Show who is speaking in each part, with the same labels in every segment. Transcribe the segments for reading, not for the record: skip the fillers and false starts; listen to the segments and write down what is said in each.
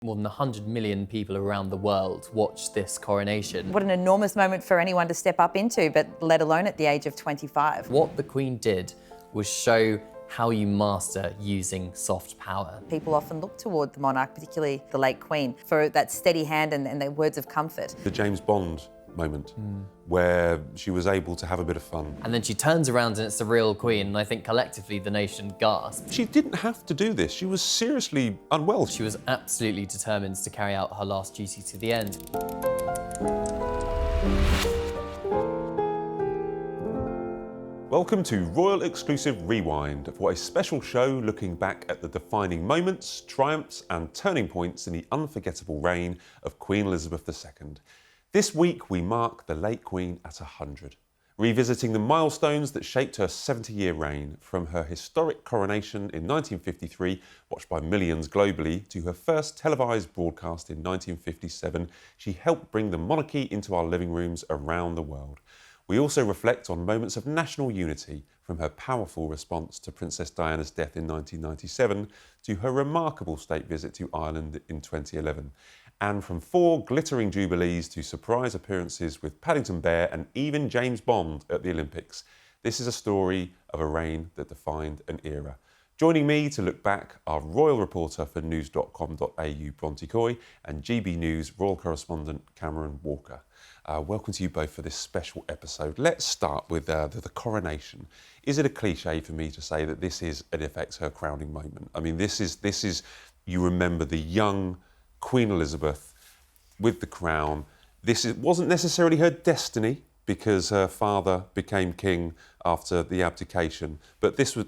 Speaker 1: More than 100 million people around the world watched this coronation.
Speaker 2: What an enormous moment for anyone to step up into, but let alone at the age of 25.
Speaker 1: What the Queen did was show how you master using soft power.
Speaker 2: People often look toward the monarch, particularly the late Queen, for that steady hand and their words of comfort.
Speaker 3: The James Bond moment where she was able to have a bit of fun.
Speaker 1: And then she turns around and it's the real Queen, and I think collectively the nation gasped.
Speaker 3: She didn't have to do this. She was seriously unwell.
Speaker 1: She was absolutely determined to carry out her last duty to the end.
Speaker 3: Welcome to Royal Exclusive Rewind for a special show looking back at the defining moments, triumphs and turning points in the unforgettable reign of Queen Elizabeth II. This week we mark the late Queen at 100, revisiting the milestones that shaped her 70-year reign, from her historic coronation in 1953, watched by millions globally, to her first televised broadcast in 1957. She helped bring the monarchy into our living rooms around the world. We also reflect on moments of national unity, from her powerful response to Princess Diana's death in 1997 to her remarkable state visit to Ireland in 2011. And from 4 glittering jubilees to surprise appearances with Paddington Bear and even James Bond at the Olympics. This is a story of a reign that defined an era. Joining me to look back are royal reporter for news.com.au Bronte Coy and GB News royal correspondent Cameron Walker. Welcome to you both for this special episode. Let's start with the coronation. Is it a cliche for me to say that this is, in effect, her crowning moment? I mean, this is you remember the young Queen Elizabeth with the crown. Wasn't necessarily her destiny, because her father became king after the abdication. But this was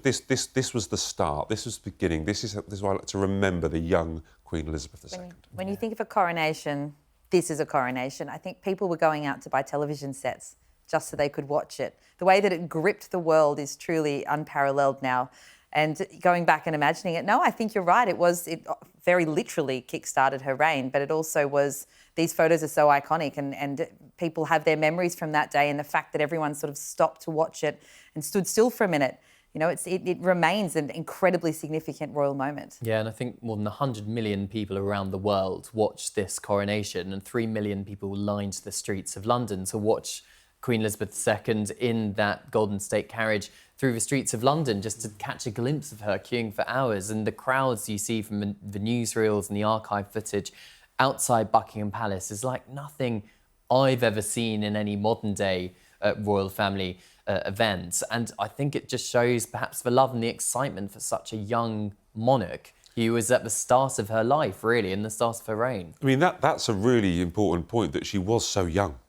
Speaker 3: the start. This was the beginning. This is why I like to remember the young Queen Elizabeth II.
Speaker 2: When you think of a coronation, this is a coronation. I think people were going out to buy television sets just so they could watch it. The way that it gripped the world is truly unparalleled now. And going back and imagining it, no, I think you're right. It very literally kick-started her reign, but it also was, these photos are so iconic and people have their memories from that day, and the fact that everyone sort of stopped to watch it and stood still for a minute. You know, it remains an incredibly significant royal moment.
Speaker 1: Yeah, and I think more than 100 million people around the world watched this coronation, and 3 million people lined the streets of London to watch Queen Elizabeth II in that Golden State carriage through the streets of London, just to catch a glimpse of her queuing for hours. And the crowds you see from the newsreels and the archive footage outside Buckingham Palace is like nothing I've ever seen in any modern day royal family event. And I think it just shows perhaps the love and the excitement for such a young monarch who was at the start of her life, really, in the start of her reign.
Speaker 3: I mean, that's a really important point, that she was so young.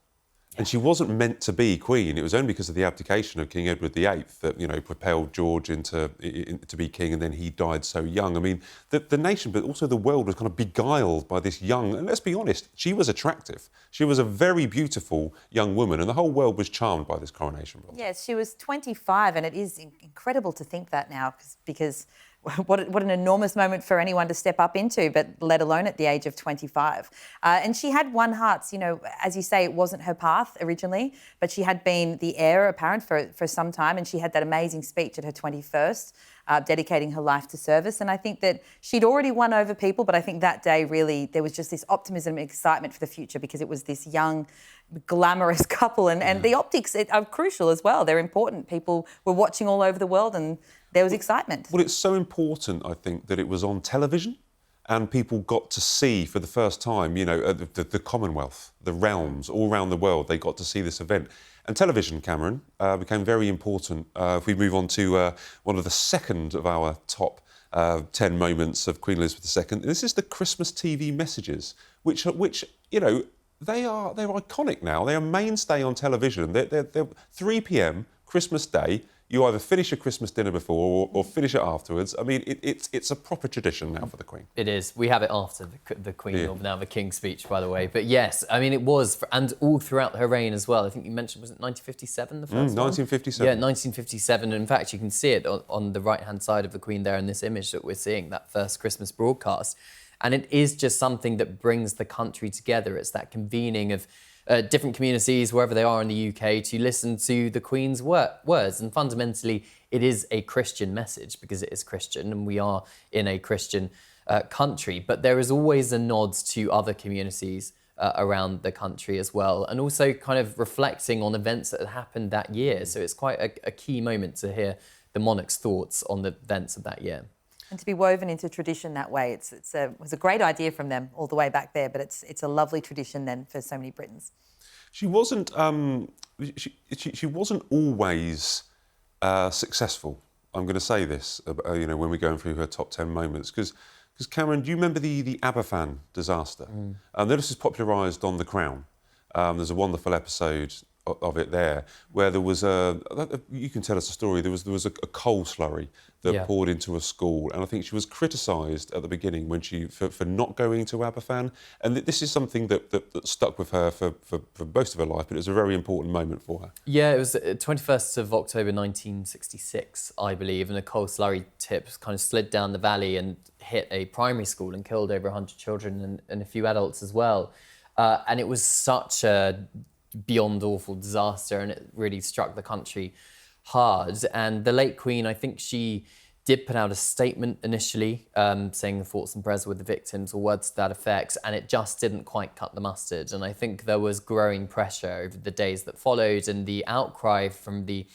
Speaker 3: And she wasn't meant to be queen. It was only because of the abdication of King Edward VIII that, you know, propelled George to be king, and then he died so young. I mean, the nation, but also the world, was kind of beguiled by this young, and let's be honest, she was attractive. She was a very beautiful young woman, and the whole world was charmed by this coronation.
Speaker 2: Yes, she was 25, and it is incredible to think that now, because what an enormous moment for anyone to step up into, but let alone at the age of 25. And she had won hearts. You know, as you say, it wasn't her path originally, but she had been the heir apparent for some time, and she had that amazing speech at her 21st, dedicating her life to service. And I think that she'd already won over people, but I think that day really, there was just this optimism and excitement for the future, because it was this young, glamorous couple, and the optics are crucial as well. They're important. People were watching all over the world, and there was excitement.
Speaker 3: Well, it's so important, I think, that it was on television and people got to see for the first time, you know, the Commonwealth, the realms all around the world. They got to see this event. And television, Cameron, became very important. If we move on to one of the second of our top 10 moments of Queen Elizabeth II, this is the Christmas TV messages, which you know, they're iconic now. They're a mainstay on television. They're 3 p.m. Christmas Day. You either finish your Christmas dinner before or finish it afterwards. I mean, it's a proper tradition now for the Queen.
Speaker 1: It is. We have it after the Queen, or now the King's speech, by the way. But yes, I mean, it was, and all throughout her reign as well. I think you mentioned, was it 1957, the first one?
Speaker 3: 1957.
Speaker 1: Yeah, 1957. And in fact, you can see it on the right-hand side of the Queen there in this image that we're seeing, that first Christmas broadcast. And it is just something that brings the country together. It's that convening of different communities, wherever they are in the UK, to listen to the Queen's words. And fundamentally, it is a Christian message, because it is Christian, and we are in a Christian country, but there is always a nod to other communities around the country as well, and also kind of reflecting on events that had happened that year. So it's quite a key moment to hear the monarch's thoughts on the events of that year.
Speaker 2: And to be woven into tradition that way, it was a great idea from them all the way back there, but it's a lovely tradition then for so many Britons.
Speaker 3: She wasn't she wasn't always successful. I'm going to say this, when we're going through her top 10 moments, because Cameron, do you remember the Aberfan disaster? This was popularised on The Crown. There's a wonderful episode of it there, where there was you can tell us a story. There was a coal slurry that poured into a school, and I think she was criticised at the beginning when for not going to Aberfan. And this is something that stuck with her for most of her life, but it was a very important moment for her.
Speaker 1: Yeah, it was 21st of October 1966, I believe, and a coal slurry tip kind of slid down the valley and hit a primary school and killed over 100 children and a few adults as well. And it was such a beyond awful disaster, and it really struck the country hard. And the late Queen, I think she did put out a statement initially saying the thoughts and prayers with the victims, or words to that effect, and it just didn't quite cut the mustard. And I think there was growing pressure over the days that followed, and the outcry from the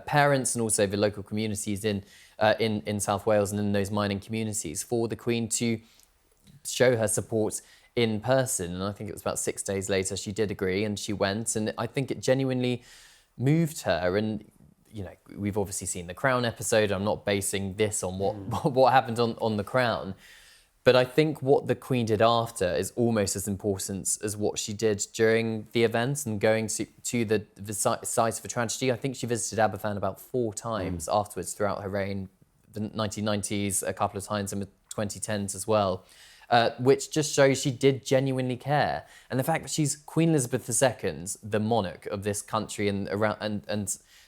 Speaker 1: parents and also the local communities in South Wales and in those mining communities for the Queen to show her support in person. And I think it was about 6 days later she did agree and she went, and I think it genuinely moved her. And we've obviously seen the Crown episode. I'm not basing this on what happened on the Crown, but I think what the Queen did after is almost as important as what she did during the events and going to the site of a tragedy. I think she visited Aberfan about 4 times afterwards throughout her reign, the 1990s, a couple of times in the 2010s as well. Which just shows she did genuinely care. And the fact that she's Queen Elizabeth II, the monarch of this country and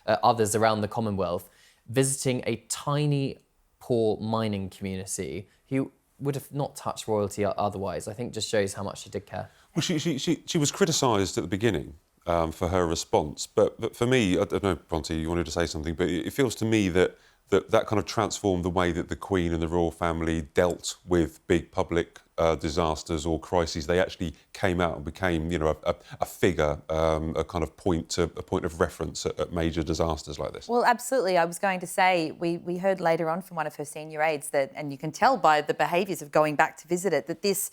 Speaker 1: others around the Commonwealth, visiting a tiny, poor mining community who would have not touched royalty otherwise, I think just shows how much she did care.
Speaker 3: Well, she was criticised at the beginning for her response, but for me, I don't know, Bronte, you wanted to say something, but it feels to me that kind of transformed the way that the Queen and the royal family dealt with big public disasters or crises. They actually came out and became, a figure, a kind of point of reference at major disasters like this.
Speaker 2: Well, absolutely. I was going to say, we heard later on from one of her senior aides that, and you can tell by the behaviours of going back to visit it, that this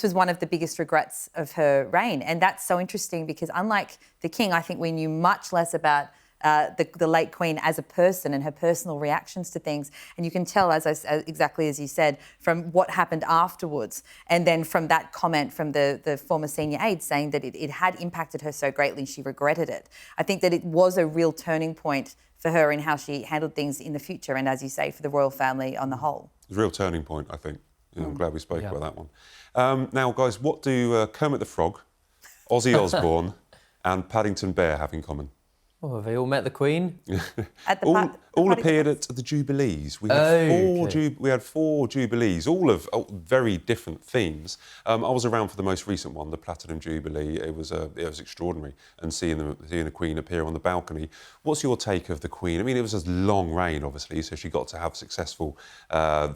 Speaker 2: was one of the biggest regrets of her reign. And that's so interesting because unlike the King, I think we knew much less about the late Queen as a person and her personal reactions to things. And you can tell, exactly as you said, from what happened afterwards. And then from that comment from the former senior aide saying that it had impacted her so greatly, she regretted it. I think that it was a real turning point for her in how she handled things in the future. And as you say, for the royal family on the whole.
Speaker 3: It's a real turning point, I think. I'm glad we spoke about that one. Now, guys, what do Kermit the Frog, Ozzy Osbourne and Paddington Bear have in common?
Speaker 1: Oh, have they all met the Queen?
Speaker 3: all appeared at the Jubilees. We had four Jubilees, all of very different themes. I was around for the most recent one, the Platinum Jubilee. It was extraordinary, and seeing the Queen appear on the balcony. What's your take of the Queen? I mean, it was a long reign, obviously, so she got to have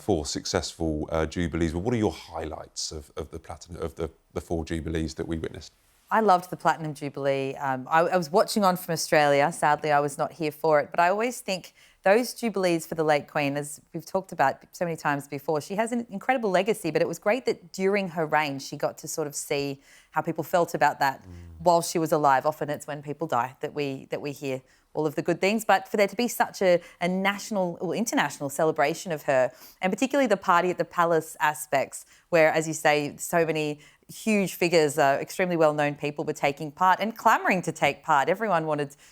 Speaker 3: four successful Jubilees. But what are your highlights of the 4 Jubilees that we witnessed?
Speaker 2: I loved the Platinum Jubilee. I was watching on from Australia. Sadly, I was not here for it. But I always think those Jubilees for the late Queen, as we've talked about so many times before, she has an incredible legacy, but it was great that during her reign, she got to sort of see how people felt about that while she was alive. Often it's when people die that we hear all of the good things, but for there to be such a national or international celebration of her, and particularly the party at the palace aspects, where, as you say, so many huge figures, extremely well-known people were taking part and clamouring to take part. Everyone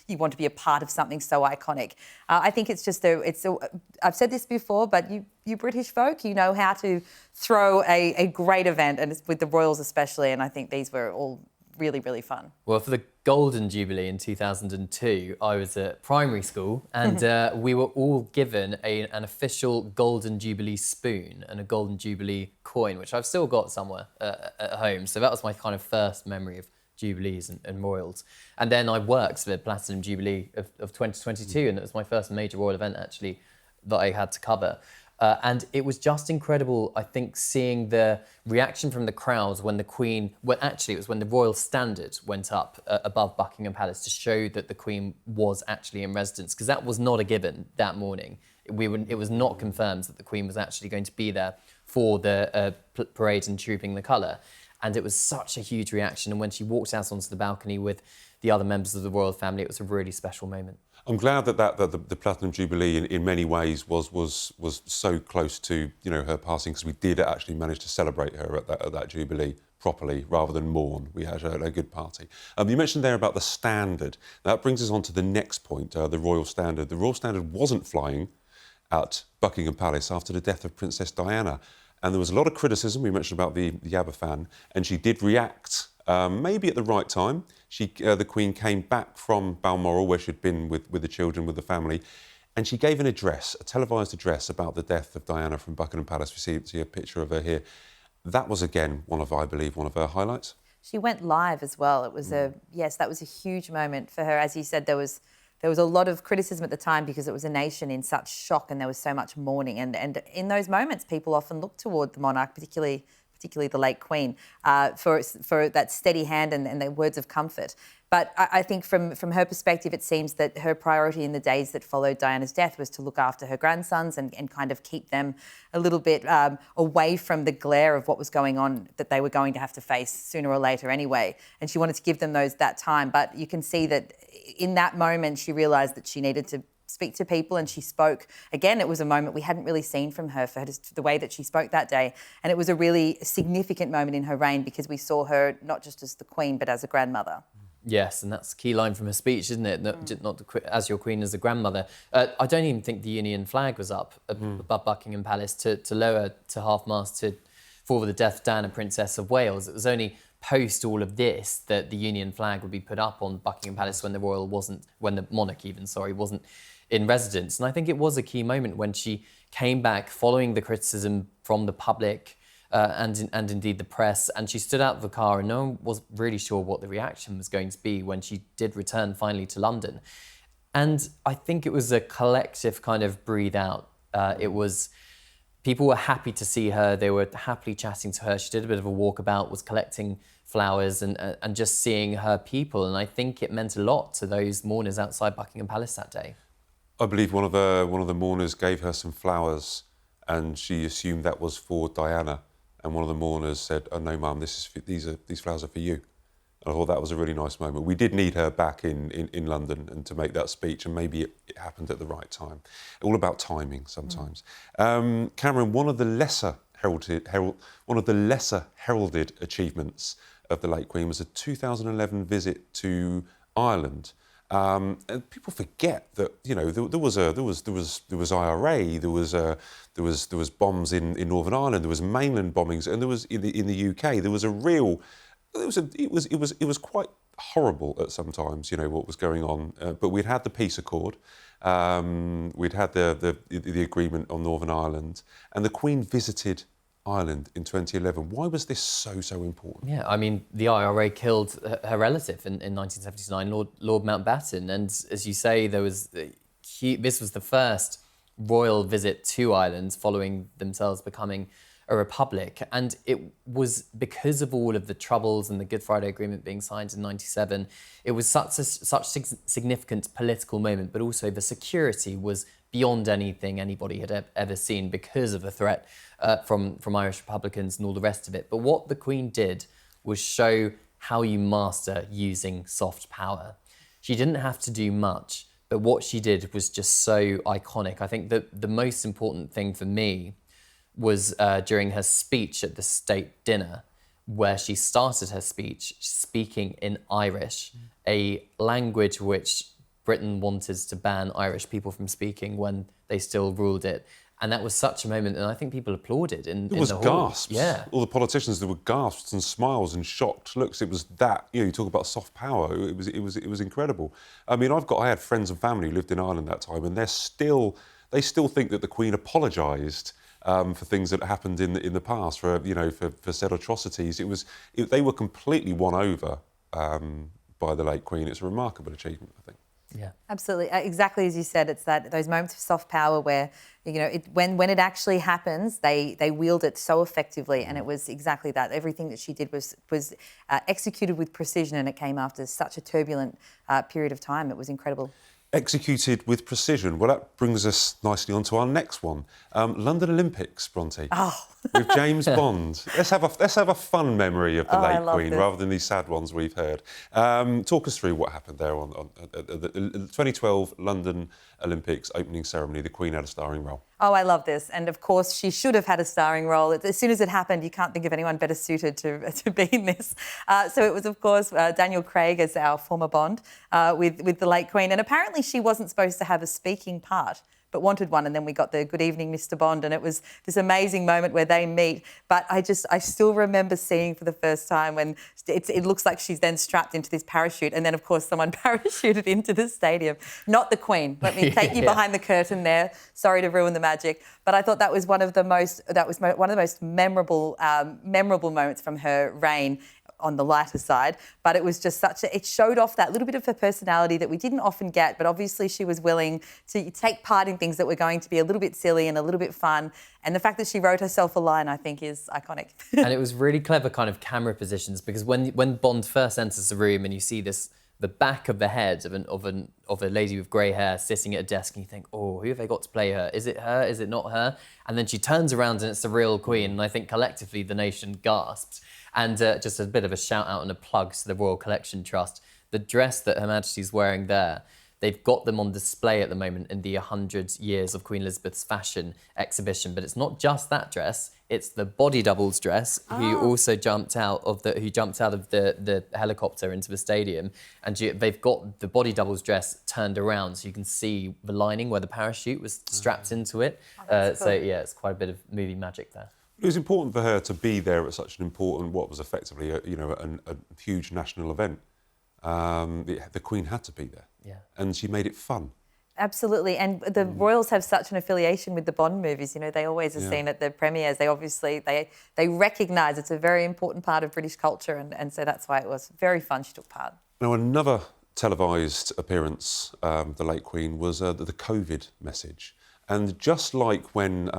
Speaker 2: you want to be a part of something so iconic. I think it's just I've said this before, but you British folk, you know how to throw a great event, and it's with the royals especially, and I think these were all really, really fun.
Speaker 1: Well, for the Golden Jubilee in 2002, I was at primary school, and we were all given an official Golden Jubilee spoon and a Golden Jubilee coin, which I've still got somewhere at home. So that was my kind of first memory of Jubilees and royals. And then I worked for the Platinum Jubilee of 2022, and it was my first major royal event, actually, that I had to cover. And it was just incredible, I think, seeing the reaction from the crowds when the Queen, well, actually, it was when the royal standard went up above Buckingham Palace to show that the Queen was actually in residence, because that was not a given that morning. It was not confirmed that the Queen was actually going to be there for the parade and trooping the colour. And it was such a huge reaction. And when she walked out onto the balcony with the other members of the royal family, it was a really special moment.
Speaker 3: I'm glad that the Platinum Jubilee in many ways was so close to her passing, because we did actually manage to celebrate her at that Jubilee properly rather than mourn. We had a good party. You mentioned there about the standard. That brings us on to the next point, the Royal Standard. The Royal Standard wasn't flying at Buckingham Palace after the death of Princess Diana. And there was a lot of criticism, we mentioned about the Aberfan, and she did react, maybe at the right time. The Queen came back from Balmoral, where she'd been with the children, with the family, and she gave an address, a televised address about the death of Diana from Buckingham Palace. We see a picture of her here. That was, again, I believe, one of her highlights.
Speaker 2: She went live as well. It was that was a huge moment for her. As you said, there was a lot of criticism at the time because it was a nation in such shock and there was so much mourning. And in those moments, people often look toward the monarch, particularly the late Queen, for that steady hand and the words of comfort. But I think from her perspective, it seems that her priority in the days that followed Diana's death was to look after her grandsons and kind of keep them a little bit away from the glare of what was going on that they were going to have to face sooner or later anyway. And she wanted to give them that time. But you can see that in that moment, she realised that she needed to speak to people, and she spoke. Again, it was a moment we hadn't really seen from her for the way that she spoke that day. And it was a really significant moment in her reign because we saw her not just as the Queen, but as a grandmother.
Speaker 1: Yes, and that's a key line from her speech, isn't it? Not as your Queen, as a grandmother. I don't even think the Union flag was up above Buckingham Palace to lower to half-mast for the death of Diana, Princess of Wales. It was only post all of this that the Union flag would be put up on Buckingham Palace when the monarch wasn't in residence. And I think it was a key moment when she came back following the criticism from the public and indeed the press, and she stood out of the car, and no one was really sure what the reaction was going to be when she did return finally to London. And I think it was a collective kind of breathe out. People were happy to see her. They were happily chatting to her. She did a bit of a walkabout, was collecting flowers and just seeing her people. And I think it meant a lot to those mourners outside Buckingham Palace that day.
Speaker 3: I believe one of the mourners gave her some flowers, and she assumed that was for Diana. And one of the mourners said, "Oh no, Mum, these flowers are for you." And I thought that was a really nice moment. We did need her back in London and to make that speech, and maybe it happened at the right time. All about timing sometimes. Cameron, one of the lesser heralded achievements of the late Queen was a 2011 visit to Ireland. And people forget that there was IRA, there was bombs in Northern Ireland, there was mainland bombings, and there was in the UK there was it was quite horrible at some times, what was going on. But we'd had the peace accord, we'd had the agreement on Northern Ireland, and the Queen visited Ireland in 2011. Why was this so important?
Speaker 1: Yeah, I mean, the IRA killed her relative in 1979, Lord Mountbatten, and as you say, this was the first royal visit to Ireland following themselves becoming a republic, and it was because of all of the troubles and the Good Friday Agreement being signed in 97. It was such significant political moment, but also the security was beyond anything anybody had ever seen because of the threat from Irish Republicans and all the rest of it. But what the Queen did was show how you master using soft power. She didn't have to do much, but what she did was just so iconic. I think that the most important thing for me was during her speech at the state dinner, where she started her speech speaking in Irish, a language which Britain wanted to ban Irish people from speaking when they still ruled it. And that was such a moment, and I think people applauded in the hall.
Speaker 3: There was gasps.
Speaker 1: Yeah.
Speaker 3: All the politicians, there were gasps and smiles and shocked looks. It was that, you talk about soft power, it was incredible. I mean, I had friends and family who lived in Ireland that time, and they still think that the Queen apologised for things that happened in the past, for said atrocities. They were completely won over by the late Queen. It's a remarkable achievement, I think.
Speaker 1: Yeah.
Speaker 2: Absolutely, exactly as you said. It's those moments of soft power where when it actually happens, they wield it so effectively, and it was exactly that. Everything that she did was executed with precision, and it came after such a turbulent period of time. It was incredible.
Speaker 3: Executed with precision. Well, that brings us nicely on to our next one. London Olympics, Bronte.
Speaker 2: Oh.
Speaker 3: With James Bond. Let's have a fun memory of the late Queen rather than these sad ones we've heard. Talk us through what happened there on the 2012 London Olympics opening ceremony. The Queen had a starring role.
Speaker 2: Oh, I love this. And of course, she should have had a starring role. As soon as it happened, you can't think of anyone better suited to be in this. So it was, of course, Daniel Craig as our former Bond with the late Queen. And apparently she wasn't supposed to have a speaking part, but wanted one. And then we got the Good Evening, Mr. Bond. And it was this amazing moment where they meet. But I still remember seeing for the first time when it looks like she's then strapped into this parachute. And then, of course, someone parachuted into the stadium. Not the Queen. Let me take you behind the curtain there. Sorry to ruin the magic. But I thought that was one of the most memorable moments from her reign, on the lighter side, but it was just it showed off that little bit of her personality that we didn't often get, but obviously she was willing to take part in things that were going to be a little bit silly and a little bit fun, and the fact that she wrote herself a line, I think, is iconic.
Speaker 1: And it was really clever kind of camera positions, because when Bond first enters the room and you see the back of the head of a lady with grey hair sitting at a desk, and you think, oh, who have they got to play her? Is it her? Is it not her? And then she turns around and it's the real Queen, and I think collectively the nation gasped. And just a bit of a shout out and a plug to the Royal Collection Trust. The dress that Her Majesty's wearing there, they've got them on display at the moment in the 100 Years of Queen Elizabeth's Fashion exhibition. But it's not just that dress, it's the body doubles dress who also jumped out of the helicopter into the stadium. And they've got the body doubles dress turned around so you can see the lining where the parachute was strapped into it. So yeah, it's quite a bit of movie magic there.
Speaker 3: It was important for her to be there at such an important, what was effectively a huge national event. The Queen had to be there, and she made it fun.
Speaker 2: Absolutely, and the royals have such an affiliation with the Bond movies. They always are seen at the premieres. They obviously they recognise it's a very important part of British culture, and so that's why it was very fun. She took part.
Speaker 3: Now, another televised appearance, the late Queen, was the COVID message. And just like when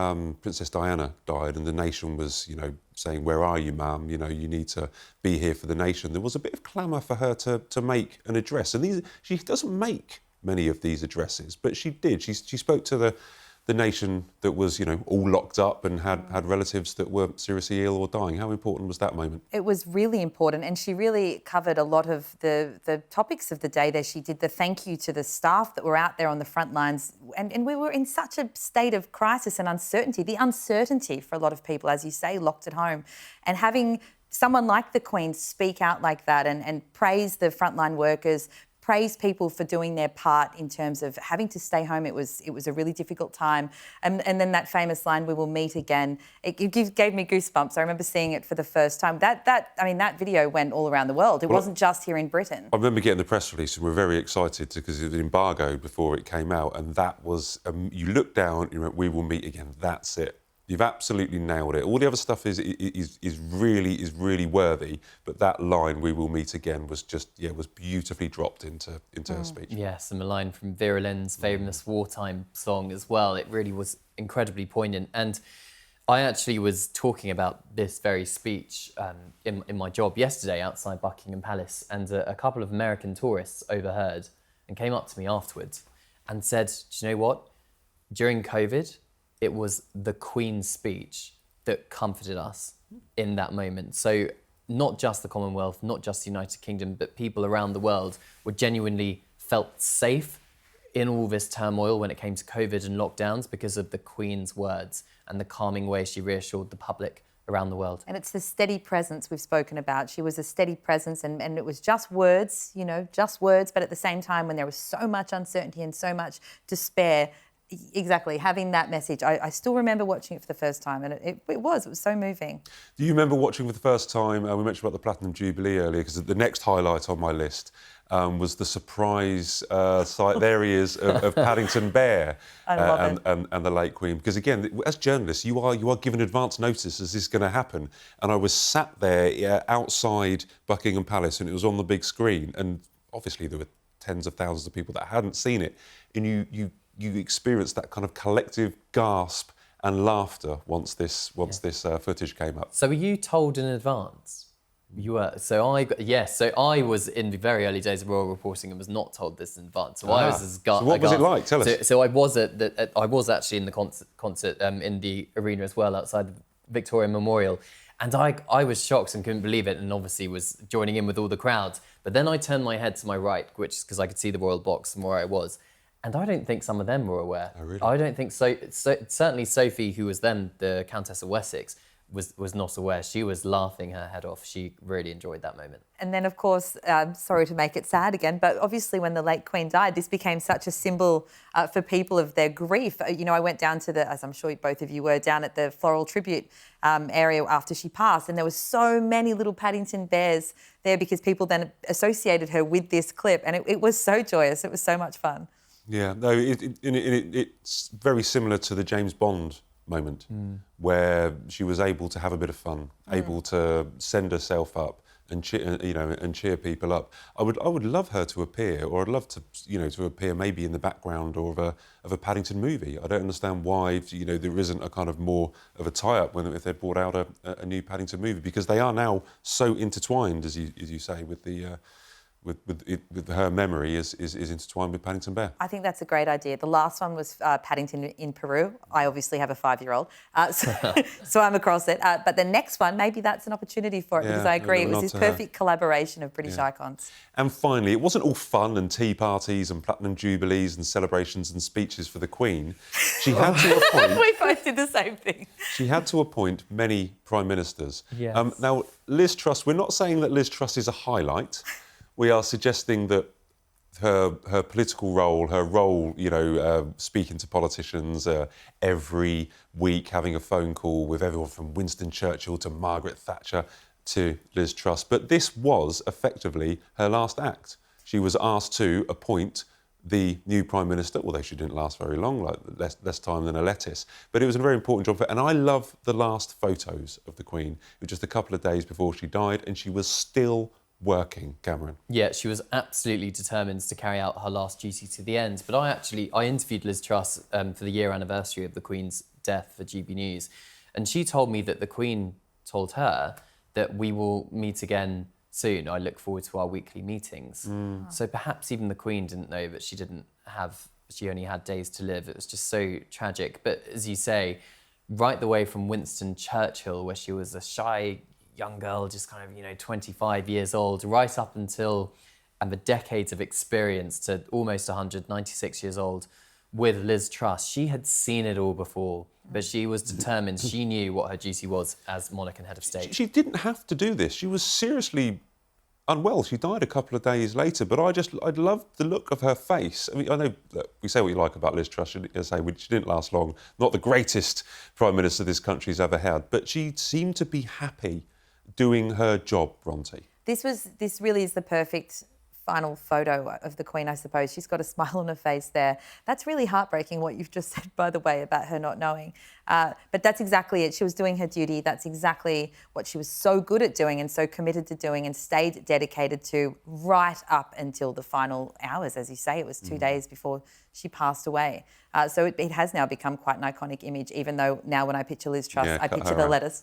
Speaker 3: Princess Diana died and the nation was, saying, where are you, ma'am? You need to be here for the nation. There was a bit of clamour for her to make an address. And she doesn't make many of these addresses, but she did. She spoke to the nation that was, all locked up and had relatives that were seriously ill or dying. How important was that moment?
Speaker 2: It was really important, and she really covered a lot of the topics of the day there. She did the thank you to the staff that were out there on the front lines, and we were in such a state of crisis and uncertainty. The uncertainty for a lot of people, as you say, locked at home, and having someone like the Queen speak out like that and praise the frontline workers, praise people for doing their part in terms of having to stay home. It was a really difficult time. And then that famous line, "We will meet again," it gave me goosebumps. I remember seeing it for the first time. That video went all around the world. It wasn't just here in Britain.
Speaker 3: I remember getting the press release and we were very excited because it was embargoed before it came out. And that was, you look down, you went, "We will meet again." That's it. You've absolutely nailed it. All the other stuff is really worthy, but that line, "We will meet again," was was beautifully dropped into her speech.
Speaker 1: Yes, and the line from Vera Lynn's famous wartime song as well. It really was incredibly poignant. And I actually was talking about this very speech in my job yesterday outside Buckingham Palace, and a couple of American tourists overheard and came up to me afterwards and said, "Do you know what? During COVID, it was the Queen's speech that comforted us in that moment." So not just the Commonwealth, not just the United Kingdom, but people around the world were genuinely felt safe in all this turmoil when it came to COVID and lockdowns because of the Queen's words and the calming way she reassured the public around the world.
Speaker 2: And it's the steady presence we've spoken about. She was a steady presence, and it was just words, just words, but at the same time when there was so much uncertainty and so much despair, exactly, having that message. I still remember watching it for the first time, and it was so moving.
Speaker 3: Do you remember watching for the first time, we mentioned about the Platinum Jubilee earlier, because the next highlight on my list was the surprise sight, there he is, of Paddington Bear and the late Queen. Because again, as journalists, you are given advance notice as this is going to happen. And I was sat there outside Buckingham Palace and it was on the big screen, and obviously there were tens of thousands of people that hadn't seen it, and you experienced that kind of collective gasp and laughter once this footage came up.
Speaker 1: So were you told in advance? You were. So I was in the very early days of royal reporting and was not told this in advance. So I was as
Speaker 3: So what was it like? Tell us.
Speaker 1: So I was actually in the concert in the arena as well, outside the Victoria Memorial. And I was shocked and couldn't believe it, and obviously was joining in with all the crowds. But then I turned my head to my right, which is because I could see the royal box from where I was. And I don't think some of them were aware.
Speaker 3: Oh, really?
Speaker 1: I don't think so. Certainly Sophie, who was then the Countess of Wessex, was not aware. She was laughing her head off. She really enjoyed that moment.
Speaker 2: And then, of course, sorry to make it sad again, but obviously when the late Queen died, this became such a symbol for people of their grief. You know, I went down to as I'm sure both of you were, down at the floral tribute area after she passed, and there were so many little Paddington Bears there because people then associated her with this clip, and it was so joyous. It was so much fun.
Speaker 3: Yeah, no, it's very similar to the James Bond moment where she was able to have a bit of fun, able to send herself up and cheer people up. I would love her to appear, or I'd love to to appear maybe in the background or of a Paddington movie. I don't understand why there isn't a kind of more of a tie-up if they brought out a new Paddington movie, because they are now so intertwined, as you say, with the. With her memory is intertwined with Paddington Bear.
Speaker 2: I think that's a great idea. The last one was Paddington in Peru. I obviously have a 5-year-old, so I'm across it. But the next one, maybe that's an opportunity for it, because I agree, it was this perfect collaboration of British icons.
Speaker 3: And finally, it wasn't all fun and tea parties and platinum jubilees and celebrations and speeches for the Queen. She had to appoint...
Speaker 2: We both did the same thing.
Speaker 3: She had to appoint many prime ministers.
Speaker 1: Yes.
Speaker 3: Now, Liz Truss, we're not saying that Liz Truss is a highlight. We are suggesting that her political role, speaking to politicians every week, having a phone call with everyone from Winston Churchill to Margaret Thatcher to Liz Truss. But this was effectively her last act. She was asked to appoint the new Prime Minister, although she didn't last very long, like less time than a lettuce. But it was a very important job for her. And I love the last photos of the Queen. It was just a couple of days before she died, and she was still working, Cameron.
Speaker 1: Yeah, she was absolutely determined to carry out her last duty to the end. But I interviewed Liz Truss for the year anniversary of the Queen's death for GB News, and she told me that the Queen told her that we will meet again soon. I look forward to our weekly meetings. So perhaps even the Queen didn't know that she only had days to live. It was just so tragic. But as you say, right the way from Winston Churchill, where she was a shy young girl, just kind of, 25 years old, right up until the decades of experience to almost 196 years old with Liz Truss. She had seen it all before, but she was determined. She knew what her duty was as monarch and head of state.
Speaker 3: She didn't have to do this. She was seriously unwell. She died a couple of days later, but I loved the look of her face. I mean, I know that we say what you like about Liz Truss. She didn't last long. Not the greatest Prime Minister this country's ever had, but she seemed to be happy doing her job, Bronte.
Speaker 2: This really is the perfect final photo of the Queen, I suppose. She's got a smile on her face there. That's really heartbreaking, what you've just said, by the way, about her not knowing. But that's exactly it. She was doing her duty. That's exactly what she was so good at doing and so committed to doing and stayed dedicated to right up until the final hours. As you say, it was 2 days before she passed away. So it has now become quite an iconic image, even though now when I picture Liz Truss, I picture the letters.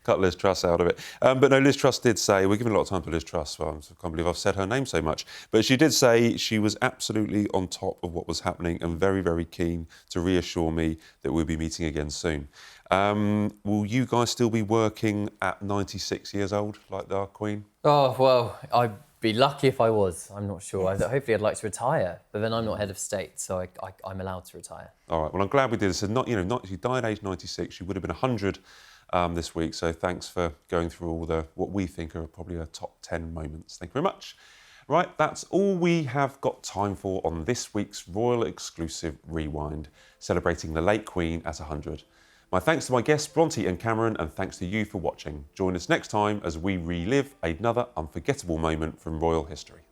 Speaker 3: Cut Liz Truss out of it. But no, Liz Truss did say, we're giving a lot of time to Liz Truss, well, I can't believe I've said her name so much, but she did say she was absolutely on top of what was happening and very, very keen to reassure me that we'll be meeting again soon. Will you guys still be working at 96 years old, like our Queen?
Speaker 1: Oh, well, I'd be lucky if I was. I'm not sure. Hopefully I'd like to retire, but then I'm not head of state, so I'm allowed to retire. All
Speaker 3: right, well, I'm glad we did this. She died aged 96. She would have been 100 this week, so thanks for going through all what we think are probably her top 10 moments. Thank you very much. Right, that's all we have got time for on this week's Royal Exclusive Rewind, celebrating the late Queen at 100. My thanks to my guests, Bronte and Cameron, and thanks to you for watching. Join us next time as we relive another unforgettable moment from royal history.